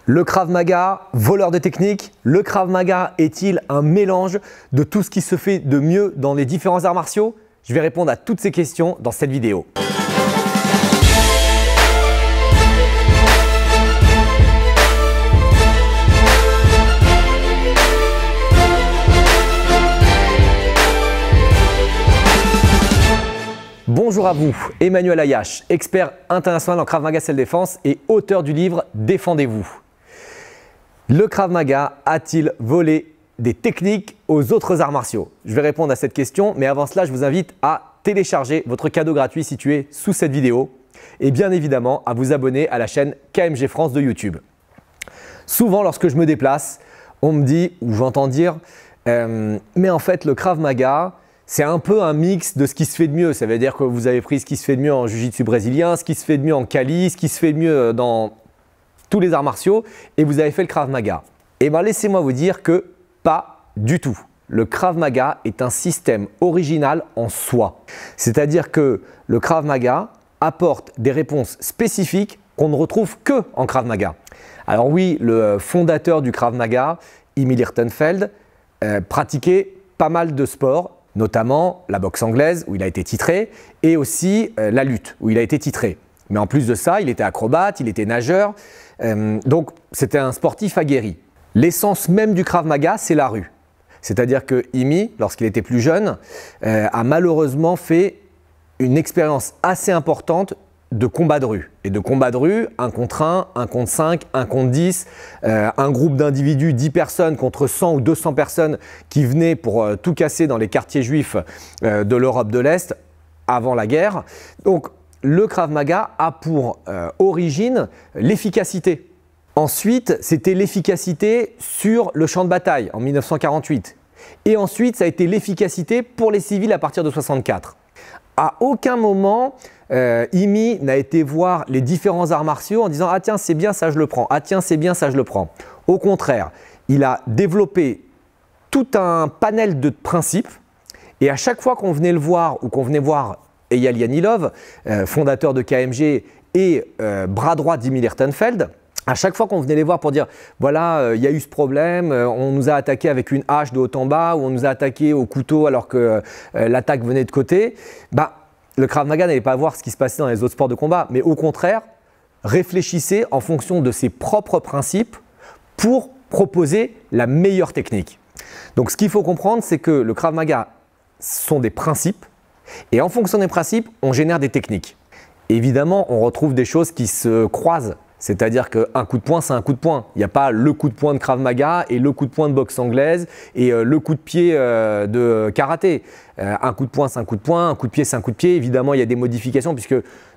Le Krav Maga, voleur de technique, le Krav Maga est-il un mélange de tout ce qui se fait de mieux dans les différents arts martiaux? Je vais répondre à toutes ces questions dans cette vidéo. Bonjour à vous, Emmanuel Ayache, expert international en Krav Maga Self-Défense et auteur du livre Défendez-vous. Le Krav Maga a-t-il volé des techniques aux autres arts martiaux? Je vais répondre à cette question, mais avant cela, je vous invite à télécharger votre cadeau gratuit situé sous cette vidéo et bien évidemment à vous abonner à la chaîne KMG France de YouTube. Souvent, lorsque je me déplace, on me dit ou j'entends dire mais en fait, le Krav Maga, c'est un peu un mix de ce qui se fait de mieux. Ça veut dire que vous avez pris ce qui se fait de mieux en jiu-jitsu brésilien, ce qui se fait de mieux en Kali, ce qui se fait de mieux dans tous les arts martiaux et vous avez fait le Krav Maga. Eh bien, laissez-moi vous dire que pas du tout. Le Krav Maga est un système original en soi. C'est-à-dire que le Krav Maga apporte des réponses spécifiques qu'on ne retrouve que en Krav Maga. Alors oui, le fondateur du Krav Maga, Imi Lichtenfeld, pratiquait pas mal de sports, notamment la boxe anglaise où il a été titré et aussi la lutte où il a été titré. Mais en plus de ça, il était acrobate, il était nageur, donc c'était un sportif aguerri. L'essence même du Krav Maga, c'est la rue. C'est-à-dire que Imi, lorsqu'il était plus jeune, a malheureusement fait une expérience assez importante de combat de rue. Et de combat de rue, 1 contre 1, 1 contre 5, 1 contre 10, un groupe d'individus, 10 personnes contre 100 ou 200 personnes qui venaient pour tout casser dans les quartiers juifs de l'Europe de l'Est avant la guerre. Donc le Krav Maga a pour origine l'efficacité. Ensuite, c'était l'efficacité sur le champ de bataille en 1948. Et ensuite, ça a été l'efficacité pour les civils à partir de 1964. À aucun moment, Imi n'a été voir les différents arts martiaux en disant « Ah tiens, c'est bien, ça je le prends. Ah tiens, c'est bien, ça je le prends. » Au contraire, il a développé tout un panel de principes et à chaque fois qu'on venait le voir ou qu'on venait voir Eyal Yanilov, fondateur de KMG et bras droit d'Imi Lichtenfeld, à chaque fois qu'on venait les voir pour dire voilà, il y a eu ce problème, on nous a attaqué avec une hache de haut en bas ou on nous a attaqué au couteau alors que l'attaque venait de côté, le Krav Maga n'allait pas voir ce qui se passait dans les autres sports de combat, mais au contraire, réfléchissait en fonction de ses propres principes pour proposer la meilleure technique. Donc ce qu'il faut comprendre, c'est que le Krav Maga sont des principes et en fonction des principes, on génère des techniques. Évidemment, on retrouve des choses qui se croisent. C'est-à-dire qu'un coup de poing, c'est un coup de poing. Il n'y a pas le coup de poing de Krav Maga et le coup de poing de boxe anglaise et le coup de pied de karaté. Un coup de poing, c'est un coup de poing. Un coup de pied, c'est un coup de pied. Évidemment, il y a des modifications puisque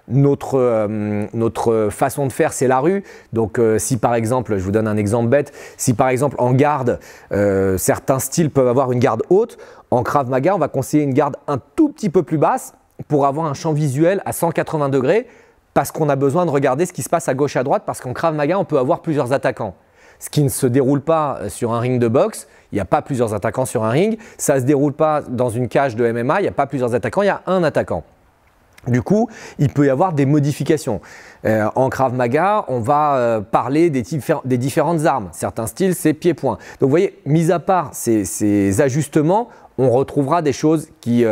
notre façon de faire, c'est la rue. Donc, si par exemple, je vous donne un exemple bête, si par exemple en garde, certains styles peuvent avoir une garde haute, en Krav Maga, on va conseiller une garde un tout petit peu plus basse pour avoir un champ visuel à 180 degrés. Parce qu'on a besoin de regarder ce qui se passe à gauche à droite parce qu'en Krav Maga, on peut avoir plusieurs attaquants. Ce qui ne se déroule pas sur un ring de boxe, il n'y a pas plusieurs attaquants sur un ring. Ça ne se déroule pas dans une cage de MMA, il n'y a pas plusieurs attaquants, il y a un attaquant. Du coup, il peut y avoir des modifications. En Krav Maga, on va parler des différentes armes. Certains styles, c'est pied-point. Donc vous voyez, mis à part ces ajustements, on retrouvera des choses qui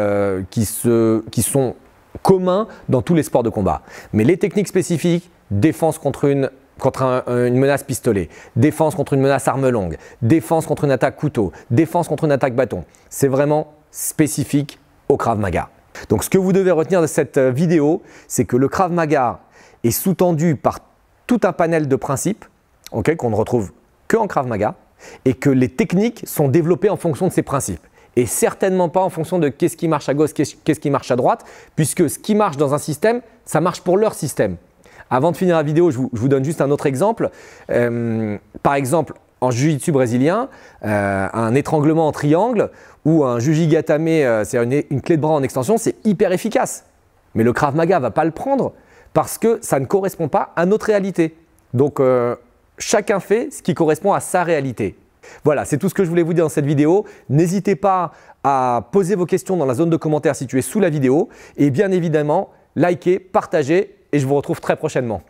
sont commun dans tous les sports de combat. Mais les techniques spécifiques, défense contre une menace pistolet, défense contre une menace arme longue, défense contre une attaque couteau, défense contre une attaque bâton, c'est vraiment spécifique au Krav Maga. Donc ce que vous devez retenir de cette vidéo, c'est que le Krav Maga est sous-tendu par tout un panel de principes qu'on ne retrouve que en Krav Maga et que les techniques sont développées en fonction de ces principes. Et certainement pas en fonction de qu'est-ce qui marche à gauche, qu'est-ce qui marche à droite, puisque ce qui marche dans un système, ça marche pour leur système. Avant de finir la vidéo, je vous donne juste un autre exemple. Par exemple, en jiu-jitsu brésilien, un étranglement en triangle ou un jujigatame, c'est une clé de bras en extension, c'est hyper efficace. Mais le Krav Maga ne va pas le prendre parce que ça ne correspond pas à notre réalité. Donc, chacun fait ce qui correspond à sa réalité. Voilà, c'est tout ce que je voulais vous dire dans cette vidéo. N'hésitez pas à poser vos questions dans la zone de commentaires située sous la vidéo et bien évidemment, likez, partagez et je vous retrouve très prochainement.